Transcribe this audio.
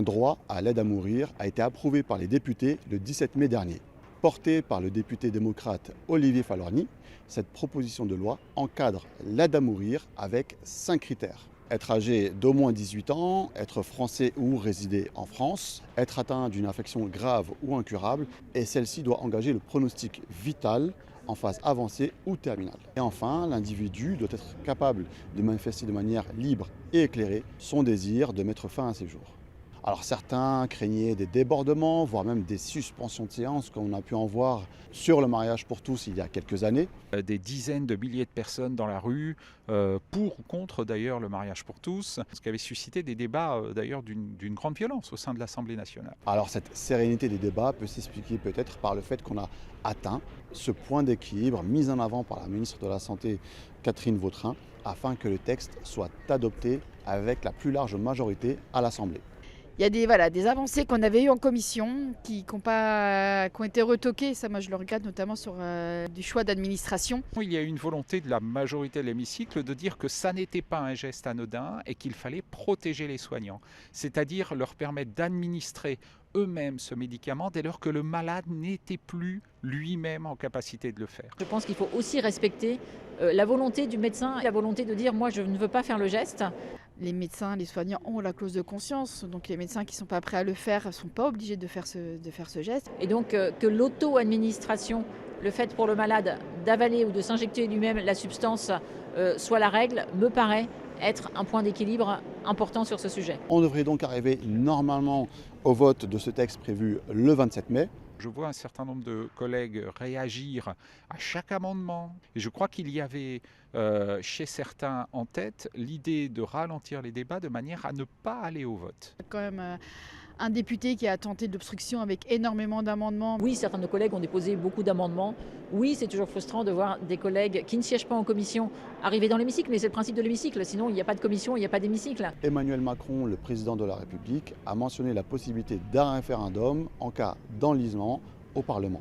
Un droit à l'aide à mourir a été approuvé par les députés le 17 mai dernier. Portée par le député démocrate Olivier Falorni, cette proposition de loi encadre l'aide à mourir avec 5 critères. Être âgé d'au moins 18 ans, être français ou résider en France, être atteint d'une infection grave ou incurable, et celle-ci doit engager le pronostic vital en phase avancée ou terminale. Et enfin, l'individu doit être capable de manifester de manière libre et éclairée son désir de mettre fin à ses jours. Alors certains craignaient des débordements, voire même des suspensions de séance, comme on a pu en voir sur le mariage pour tous il y a quelques années. Des dizaines de milliers de personnes dans la rue, pour ou contre d'ailleurs le mariage pour tous, ce qui avait suscité des débats d'ailleurs d'une grande violence au sein de l'Assemblée nationale. Alors cette sérénité des débats peut s'expliquer peut-être par le fait qu'on a atteint ce point d'équilibre mis en avant par la ministre de la Santé Catherine Vautrin afin que le texte soit adopté avec la plus large majorité à l'Assemblée. Il y a des avancées qu'on avait eues en commission qui ont été retoquées. Ça, moi, je le regarde notamment sur du choix d'administration. Il y a eu une volonté de la majorité de l'hémicycle de dire que ça n'était pas un geste anodin et qu'il fallait protéger les soignants, c'est-à-dire leur permettre d'administrer eux-mêmes ce médicament dès lors que le malade n'était plus lui-même en capacité de le faire. Je pense qu'il faut aussi respecter la volonté du médecin, la volonté de dire moi je ne veux pas faire le geste. Les médecins, les soignants ont la clause de conscience, donc les médecins qui ne sont pas prêts à le faire ne sont pas obligés de faire ce geste. Et donc que l'auto-administration, le fait pour le malade d'avaler ou de s'injecter lui-même la substance soit la règle, me paraît être un point d'équilibre important sur ce sujet. On devrait donc arriver normalement au vote de ce texte prévu le 27 mai. Je vois un certain nombre de collègues réagir à chaque amendement. Et je crois qu'il y avait chez certains en tête l'idée de ralentir les débats de manière à ne pas aller au vote. Il y a quand même un député qui a tenté d'obstruction avec énormément d'amendements. Oui, certains de nos collègues ont déposé beaucoup d'amendements. Oui, c'est toujours frustrant de voir des collègues qui ne siègent pas en commission arriver dans l'hémicycle, mais c'est le principe de l'hémicycle. Sinon, il n'y a pas de commission, il n'y a pas d'hémicycle. Emmanuel Macron, le président de la République, a mentionné la possibilité d'un référendum en cas d'enlisement au Parlement.